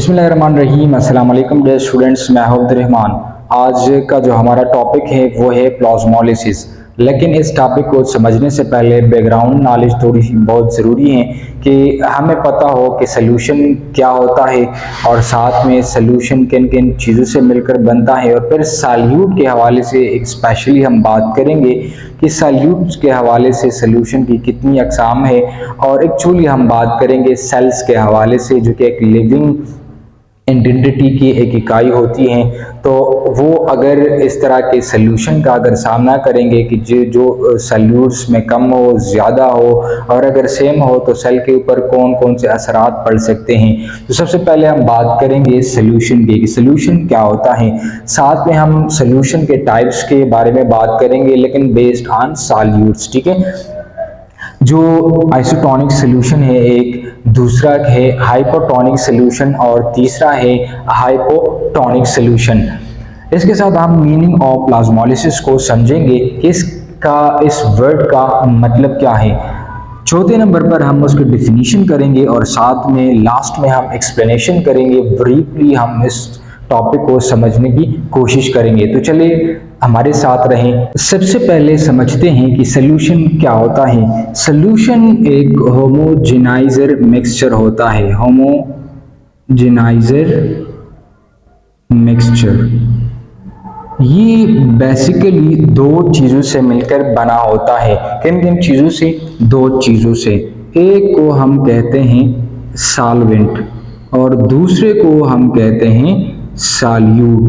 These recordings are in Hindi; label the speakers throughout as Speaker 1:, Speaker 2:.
Speaker 1: बिस्मिल्लाहिर्रहमानिर्रहीम। अस्सलाम वालेकुम डियर स्टूडेंट्स, मैं हूं अब्दुर्रहमान। आज का जो हमारा टॉपिक है वो है प्लाज्मोलिसिस। लेकिन इस टॉपिक को समझने से पहले बैकग्राउंड नॉलेज थोड़ी बहुत ज़रूरी है कि हमें पता हो कि सल्यूशन क्या होता है और साथ में सल्यूशन किन किन चीज़ों से मिलकर बनता है। और फिर सॉल्यूट के हवाले से एक स्पेशली हम बात करेंगे कि सॉल्यूट्स के हवाले से सल्यूशन की कितनी अक़साम है। और एक्चुअली हम बात करेंगे सेल्स के हवाले से, जो कि एक लिविंग एंटिटी की एक इकाई होती हैं। तो वो अगर इस तरह के सल्यूशन का अगर सामना करेंगे कि जो सल्यूट्स में कम हो, ज़्यादा हो और अगर सेम हो, तो सेल के ऊपर कौन कौन से असरात पड़ सकते हैं। तो सबसे पहले हम बात करेंगे सल्यूशन की, सल्यूशन क्या होता है। साथ में हम सल्यूशन के टाइप्स के बारे में बात करेंगे, लेकिन बेस्ड ऑन सॉल्यूट्स, ठीक है। जो आइसोटोनिक सॉल्यूशन है एक, दूसरा है हाइपोटोनिक सॉल्यूशन और तीसरा है हाइपोटोनिक सॉल्यूशन। इसके साथ हम मीनिंग ऑफ प्लाज्मोलिसिस को समझेंगे कि इस वर्ड का मतलब क्या है। चौथे नंबर पर हम उसकी डिफिनीशन करेंगे और साथ में लास्ट में हम एक्सप्लेनेशन करेंगे। ब्रीफली हम इस टॉपिक को समझने की कोशिश करेंगे। तो चलिए हमारे साथ रहें। सबसे पहले समझते हैं कि सॉल्यूशन क्या होता है। सॉल्यूशन एक होमोजेनाइजर मिक्सचर होता है। होमोजेनाइजर मिक्सचर ये बेसिकली दो चीज़ों से मिलकर बना होता है। किन किन चीज़ों से? दो चीज़ों से। एक को हम कहते हैं सॉल्वेंट और दूसरे को हम कहते हैं सॉल्यूट।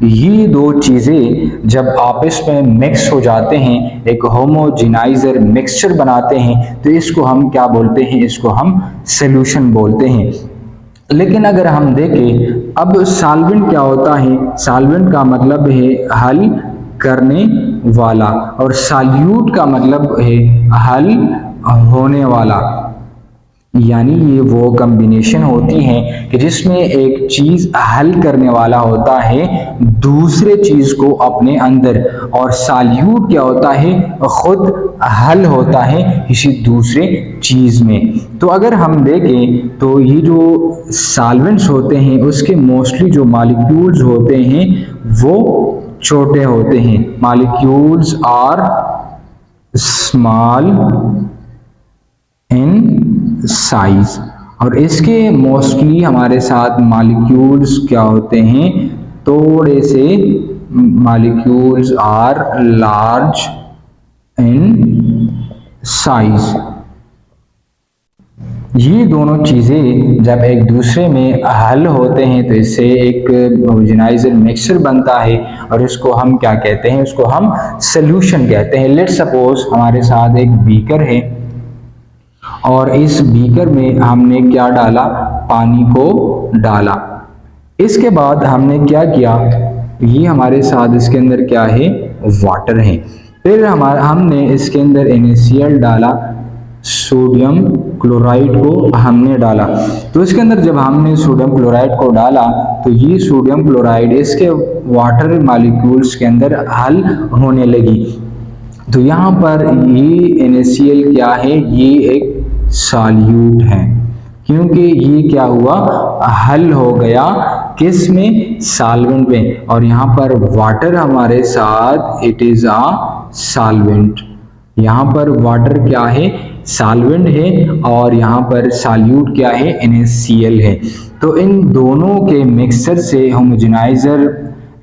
Speaker 1: ये दो चीज़ें जब आपस में मिक्स हो जाते हैं, एक होमोजेनाइजर मिक्सचर बनाते हैं, तो इसको हम क्या बोलते हैं? इसको हम सॉल्यूशन बोलते हैं। लेकिन अगर हम देखें अब सॉल्वेंट क्या होता है, सॉल्वेंट का मतलब है हल करने वाला और सॉल्यूट का मतलब है हल होने वाला। यानी ये वो कॉम्बिनेशन होती हैं कि जिसमें एक चीज हल करने वाला होता है दूसरे चीज को अपने अंदर, और सॉल्यूट क्या होता है? खुद हल होता है किसी दूसरे चीज में। तो अगर हम देखें तो ये जो सॉल्वेंट्स होते हैं उसके मोस्टली जो मॉलिक्यूल्स होते हैं वो छोटे होते हैं। Molecules are small in size. और इसके मोस्टली हमारे साथ मॉलिक्यूल्स क्या होते हैं? थोड़े से molecules are large in size. ये दोनों चीज़ें जब एक दूसरे में हल होते हैं तो इससे एक होमोजेनाइजर मिक्सचर बनता है और इसको हम क्या कहते हैं? उसको हम सॉल्यूशन कहते हैं। लेट्स सपोज हमारे साथ एक बीकर है और इस बीकर में हमने क्या डाला? पानी को डाला। इसके बाद हमने क्या किया? ये हमारे साथ इसके अंदर क्या है? वाटर है। फिर हमने इसके अंदर NaCl डाला, सोडियम क्लोराइड को हमने डाला। तो इसके अंदर जब हमने सोडियम क्लोराइड को डाला तो ये सोडियम क्लोराइड इसके वाटर मॉलिक्यूल्स के अंदर हल होने लगी। तो यहाँ पर ये NaCl क्या है? ये एक सॉल्यूट है, क्योंकि ये क्या हुआ? हल हो गया किस में? सॉल्वेंट में। और यहाँ पर वाटर हमारे साथ इट इज अ सॉल्वेंट। यहाँ पर वाटर क्या है? सॉल्वेंट है और यहाँ पर सॉल्यूट क्या है? NaCl है। तो इन दोनों के मिक्सचर से होमोजेनाइजर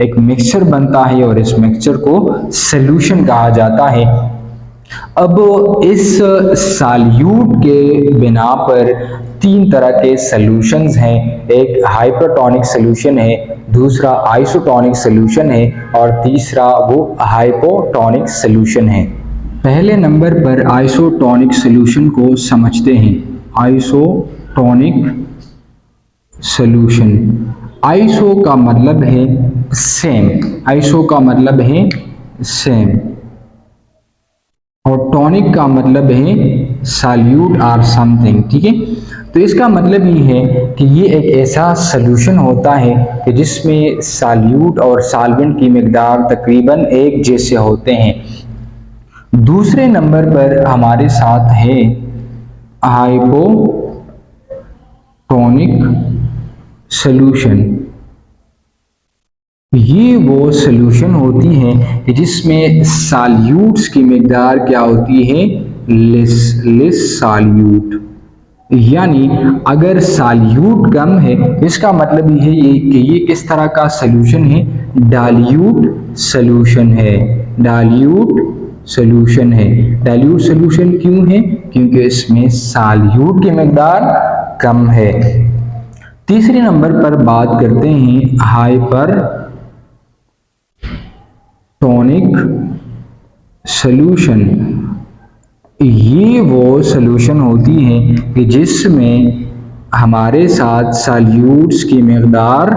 Speaker 1: एक मिक्सचर बनता है और इस मिक्सचर को सॉल्यूशन कहा जाता है। अब इस सॉल्यूट के बिना पर तीन तरह के सॉल्यूशंस हैं। एक हाइपरटोनिक सॉल्यूशन है, दूसरा आइसोटोनिक सॉल्यूशन है और तीसरा वो हाइपोटोनिक सॉल्यूशन है। पहले नंबर पर आइसोटोनिक सॉल्यूशन को समझते हैं। आइसोटोनिक सॉल्यूशन, आइसो का मतलब है सेम, आइसो का मतलब है सेम और टॉनिक का मतलब है सॉल्यूट और समथिंग, ठीक है। तो इसका मतलब ये है कि ये एक ऐसा सॉल्यूशन होता है कि जिसमें सॉल्यूट और सॉल्वेंट की मिकदार तकरीबन एक जैसे होते हैं। दूसरे नंबर पर हमारे साथ है हाइपोटोनिक सॉल्यूशन। ये वो सॉल्यूशन होती हैं कि जिसमें सॉल्यूट्स की मिकदार क्या होती है, लेस सॉल्यूट। यानी अगर सॉल्यूट कम है इसका मतलब ये है कि ये किस तरह का सॉल्यूशन है, डाइल्यूट सॉल्यूशन है। डाइल्यूट सॉल्यूशन है। डाइल्यूट सॉल्यूशन क्यों है, क्योंकि इसमें सॉल्यूट की मिकदार कम है। तीसरे नंबर पर बात करते हैं हाइपरटोनिक सॉल्यूशन। ये वो सॉल्यूशन होती हैं कि जिसमें हमारे साथ सॉल्यूट्स की मिकदार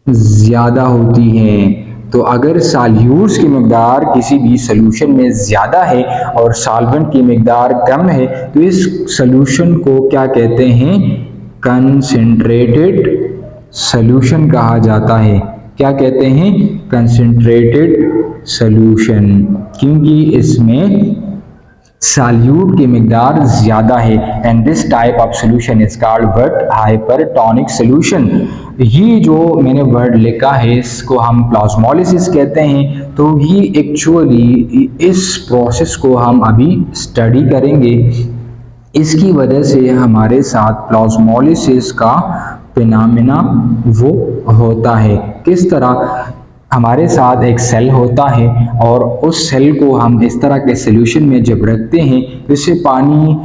Speaker 1: ज़्यादा होती हैं। तो अगर सॉल्यूट्स की मिकदार किसी भी सॉल्यूशन में ज़्यादा है और सॉल्वेंट की मिकदार कम है तो इस सॉल्यूशन को क्या कहते हैं, कंसंट्रेटेड सॉल्यूशन कहा जाता है। क्या कहते हैं, कंसंट्रेटेड सॉल्यूशन, क्योंकि इसमें सॉल्यूट की मिकदार ज्यादा है। And this type of solution is called what, hypertonic solution. ये जो मैंने वर्ड लिखा है इसको हम प्लाज्मोलिसिस कहते हैं। तो ये एक्चुअली इस प्रोसेस को हम अभी स्टडी करेंगे। इसकी वजह से हमारे साथ प्लाज्मोलिसिस का फिनोमेना वो होता है। किस तरह, हमारे साथ एक सेल होता है और उस सेल को हम इस तरह के सॉल्यूशन में जब रखते हैं तो इससे पानी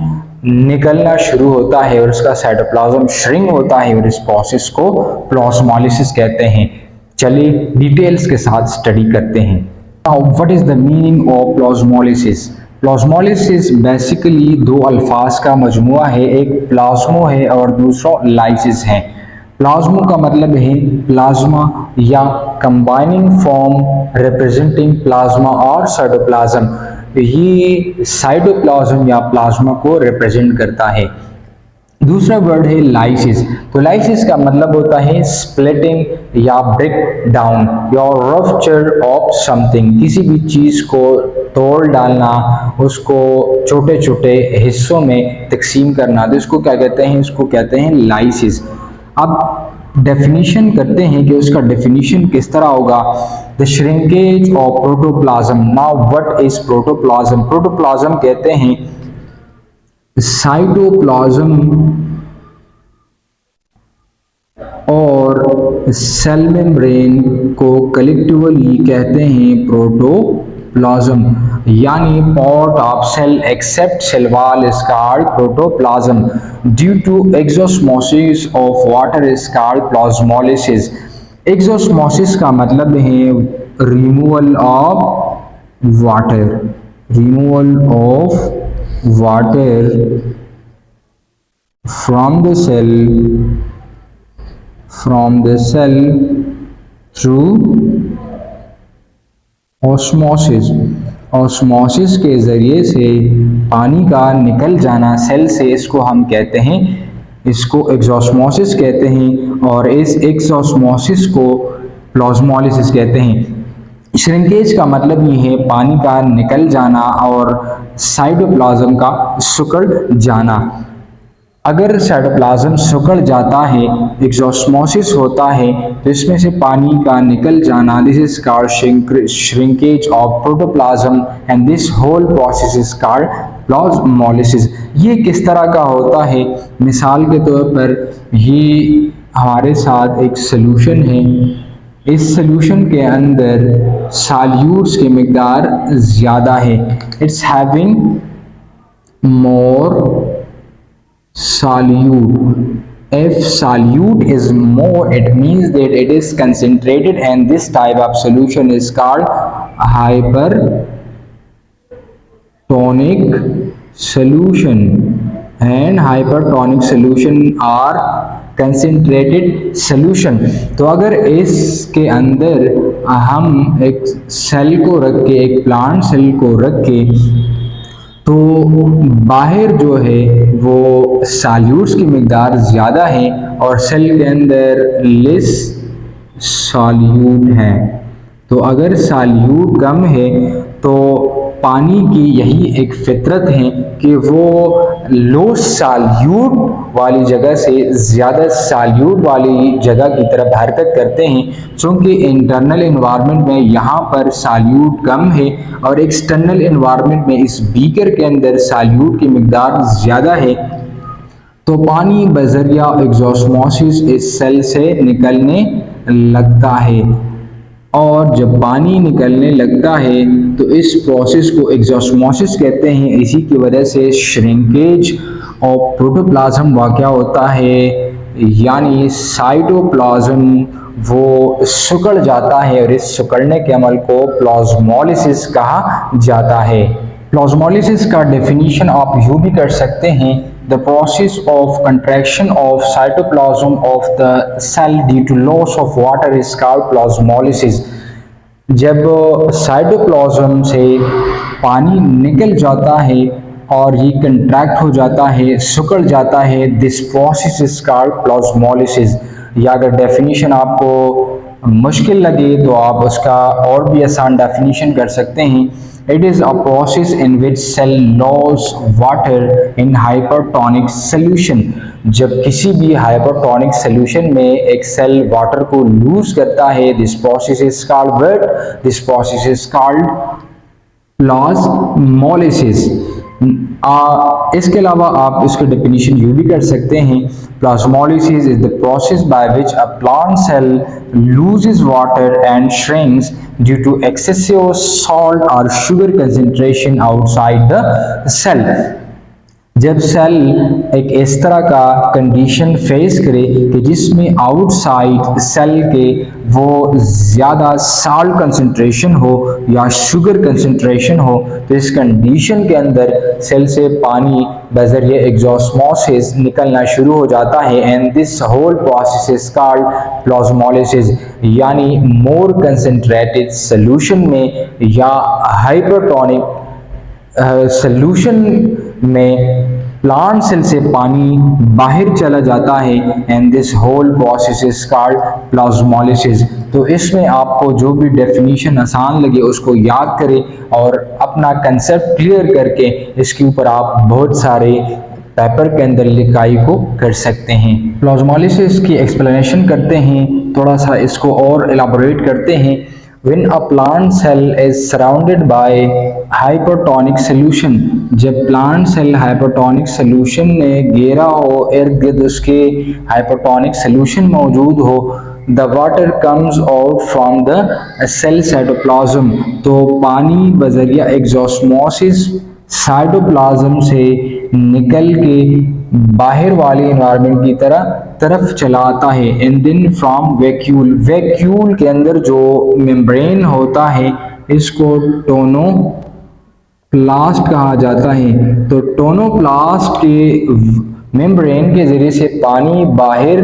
Speaker 1: निकलना शुरू होता है और उसका साइटोप्लाज्म श्रिंक होता है और इस प्रोसेस को प्लाज्मोलिसिस कहते हैं। चलिए डिटेल्स के साथ स्टडी करते हैं। Now what is the meaning of plasmolysis. Plasmolysis basically दो अल्फाज का मजमुआ है, एक प्लाज्मो है और दूसरा लाइसिस है। प्लाज्मो का मतलब है प्लाज्मा या कंबाइनिंग फॉर्म रिप्रेजेंटिंग प्लाज्मा और साइटोप्लाज्म। ये साइटोप्लाज्म या प्लाज्मा को रिप्रेजेंट करता है। दूसरा वर्ड है लाइसिस। तो लाइसिस का मतलब होता है स्प्लिटिंग या ब्रेक डाउन या रप्चर ऑफ समथिंग, किसी भी चीज को तोड़ डालना, उसको छोटे छोटे हिस्सों में तकसीम करना, तो इसको क्या कहते हैं, इसको कहते हैं लाइसिस। अब डेफिनेशन करते हैं कि उसका डेफिनेशन किस तरह होगा। The shrinkage of protoplasm. Now what is protoplasm. Protoplasm कहते हैं साइटोप्लाज्म और सेल मेम्ब्रेन को कलेक्टिवली कहते हैं प्रोटोप्लाज्म। यानी part of cell except cell wall is called protoplasm. Due to exosmosis of water is called plasmolysis. Exosmosis का मतलब है removal of water, removal of water from the cell through osmosis। Osmosis के ज़रिए से पानी का निकल जाना सेल से, इसको हम कहते हैं, इसको एक्सोस्मोसिस कहते हैं और इस एक्सोस्मोसिस को प्लाज्मोलिसिस कहते हैं। श्रिंकेज का मतलब ये है पानी का निकल जाना और साइटोप्लाज्म का सिकुड़ जाना। अगर साइटोप्लाज्म सिकुड़ जाता है, एक्सोस्मोसिस होता है, तो इसमें से पानी का निकल जाना, this is called shrinkage of protoplasm and this whole process is called plasmolysis. ये किस तरह का होता है, मिसाल के तौर पर ये हमारे साथ एक सॉल्यूशन है, इस सॉल्यूशन के अंदर सॉल्यूट्स की मिकदार ज़्यादा है, it's having more solute। If solute is more, it means that it is concentrated, and this type of solution is called hypertonic solution, and hypertonic solution are concentrated solution। तो अगर इसके अंदर हम एक सेल को रख के, एक प्लांट सेल को रख के, तो बाहर जो है वो सॉल्यूट्स की मिकदार ज़्यादा है और सेल के अंदर लेस सॉल्यूट है। तो अगर सॉल्यूट कम है तो पानी की यही एक फितरत है कि वो लो सॉल्यूट वाली जगह से ज़्यादा सॉल्यूट वाली जगह की तरफ हरकत करते हैं, चूँकि इंटरनल इन्वायरमेंट में यहाँ पर सॉल्यूट कम है और एक्सटर्नल इन्वायरमेंट में इस बीकर के अंदर सॉल्यूट की मिकदार ज़्यादा है, तो पानी बजरिया एग्जॉस्मोसिस इस सेल से निकलने लगता है। और जब पानी निकलने लगता है तो इस प्रोसेस को एग्जॉस्मोसिस कहते हैं। इसी की वजह से श्रिंकेज और प्रोटोप्लाज्म वाक़या होता है, यानी साइटोप्लाज्म वो सिकुड़ जाता है और इस सिकुड़ने के अमल को प्लाज्मोलिसिस कहा जाता है। प्लाज्मोलिसिस का डेफिनेशन आप यूँ भी कर सकते हैं, the process of contraction of cytoplasm of the cell due to loss of water is called plasmolysis। जब साइटोप्लाज्म से पानी निकल जाता है और ये कंट्रैक्ट हो जाता है, सिकुड़ जाता है, this process is called plasmolysis. या अगर डेफिनेशन आपको मुश्किल लगे तो आप उसका और भी आसान डेफिनेशन कर सकते हैं। It is a process in which cell lose water in hypertonic solution। जब किसी भी हाइपरटोनिक सोल्यूशन में एक सेल वाटर को लूज करता है, this process is called what? This process is called plasmolysis. इसके अलावा आप इसके डेफिनेशन यूँ भी कर सकते हैं, plasmolysis is the process by which a plant cell loses water and shrinks due to excessive salt or sugar concentration outside the cell। जब सेल एक इस तरह का कंडीशन फेस करे कि जिसमें आउटसाइड सेल के वो ज़्यादा साल्ट कंसंट्रेशन हो या शुगर कंसंट्रेशन हो, तो इस कंडीशन के अंदर सेल से पानी बजरिए एग्जॉस्मोसिस निकलना शुरू हो जाता है। And this whole process is called plasmolysis, यानी मोर कंसंट्रेटेड सोल्यूशन में या हाइपरटोनिक सोल्यूशन में प्लांट सेल से पानी बाहर चला जाता है, and this whole process is called plasmolysis. तो इसमें आपको जो भी डेफिनेशन आसान लगे उसको याद करें और अपना कंसेप्ट क्लियर करके इसके ऊपर आप बहुत सारे पेपर के अंदर लिखाई को कर सकते हैं। प्लाज्मोलिसिस की एक्सप्लेनेशन करते हैं, थोड़ा सा इसको और एलाबोरेट करते हैं। When a plant cell is surrounded by hypertonic solution, जब प्लांट सेल हाइपरटोनिक सोल्यूशन ने घेरा हो, इर्द गिर्द उसके हाइपरटोनिक सोल्यूशन मौजूद हो, the water comes out from the cell cytoplasm, तो पानी बजरिया एग्जॉस्मोसिस साइटोप्लाज्म से निकल के बाहर वाले इन्वायरमेंट की तरफ चला आता है। And then from vacuole, vacuole के अंदर जो मेम्ब्रेन होता है इसको टोनोप्लास्ट कहा जाता है। तो टोनोप्लास्ट के मेम्ब्रेन के जरिए से पानी बाहर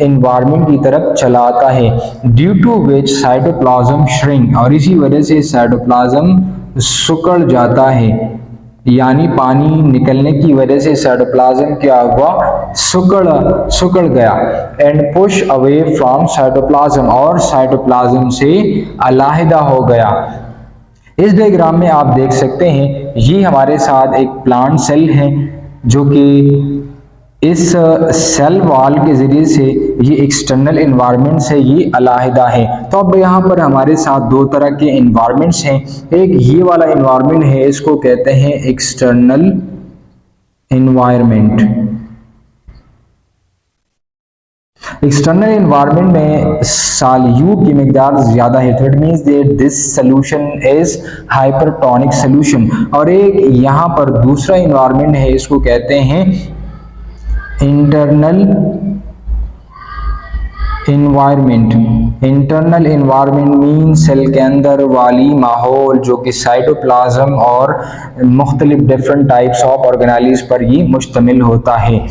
Speaker 1: इन्वायरमेंट की तरफ चला आता है, due to which cytoplasm shrink, और इसी वजह से साइटोप्लाज्म सिकुड़ जाता है, यानी पानी निकलने की वजह से साइटोप्लाज्म क्या हुआ? सिकुड़ गया। And push away from cytoplasm, और साइटोप्लाज्म से अलहदा हो गया। इस डायग्राम में आप देख सकते हैं ये हमारे साथ एक प्लांट सेल है जो कि इस सेल वॉल के ज़रिए से ये एक्सटर्नल इन्वायरमेंट से ये अलहदा है। तो अब यहाँ पर हमारे साथ दो तरह के इन्वायरमेंट्स हैं। एक ये वाला इन्वायरमेंट है, इसको कहते हैं एक्सटर्नल इन्वायरमेंट। एक्सटर्नल इन्वायरमेंट में सॉल्यूट की मिकदार ज़्यादा है, तो it means that this solution is hypertonic solution. और एक यहाँ पर दूसरा इन्वायरमेंट है, इसको कहते हैं internal environment. Internal environment mean cell के अंदर वाली माहौल जो कि साइटोप्लाज्म और मुख्तलिफ डिफरेंट टाइप्स ऑफ ऑर्गेनेलिज पर ये मुश्तमिल होता है।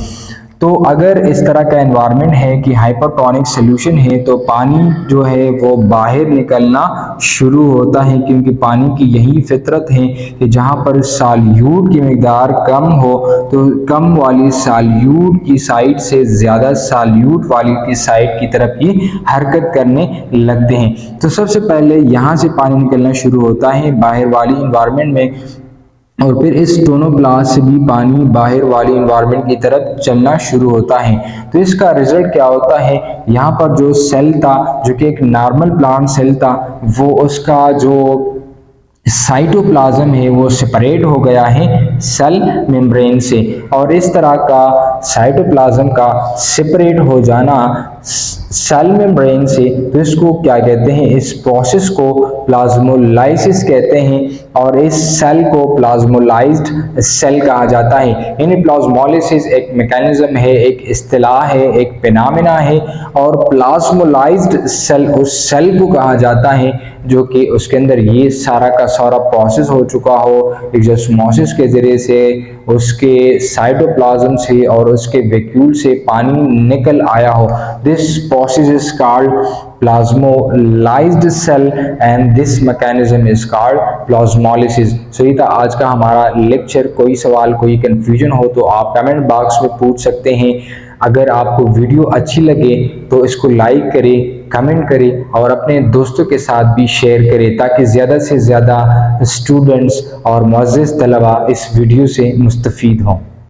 Speaker 1: तो अगर इस तरह का एनवायरनमेंट है कि हाइपरटोनिक सोल्यूशन है तो पानी जो है वो बाहर निकलना शुरू होता है, क्योंकि पानी की यही फितरत है कि जहाँ पर साल्यूट की मकदार कम हो तो कम वाली साल्यूट की साइड से ज़्यादा साल्यूट वाली की साइड की तरफ ही हरकत करने लगते हैं। तो सबसे पहले यहाँ से पानी निकलना शुरू होता है बाहर वाली इन्वायरमेंट में, और फिर इस दोनों ग्लास से भी पानी बाहर वाली इन्वायरमेंट की तरफ चलना शुरू होता है। तो इसका रिजल्ट क्या होता है, यहाँ पर जो सेल था जो कि एक नॉर्मल प्लांट सेल था, वो उसका जो साइटोप्लाज्म है वो सेपरेट हो गया है सेल मेम्ब्रेन से, और इस तरह का साइटोप्लाज्म का सेपरेट हो जाना सेल मेम्ब्रेन से, तो इसको क्या कहते हैं, इस प्रोसेस को प्लाज्मोलाइसिस कहते हैं, और इस सेल को प्लाज्मोलाइज्ड सेल कहा जाता है। यानी प्लाज्मोलाइसिस एक मैकेनिज्म है, एक इस्तिलाह है, एक फिनोमेना है, और प्लाज्मोलाइज्ड सेल उस सेल को कहा जाता है जो कि उसके अंदर ये सारा का सारा प्रोसेस हो चुका हो, एक्सोस्मोसिस के जरिए से उसके साइटोप्लाज्म से और उसके वैक्यूल से पानी निकल आया हो। This process is called plasmolysed cell and this mechanism is called plasmolysis. So ये था आज का हमारा लेक्चर। कोई सवाल कोई कंफ्यूजन हो तो आप कमेंट बॉक्स में पूछ सकते हैं। अगर आपको वीडियो अच्छी लगे तो इसको लाइक करें, कमेंट करें और अपने दोस्तों के साथ भी शेयर करें, ताकि ज़्यादा से ज़्यादा स्टूडेंट्स और मुअज़्ज़िज़ तलबा इस वीडियो से मुस्तफ़ीद हों।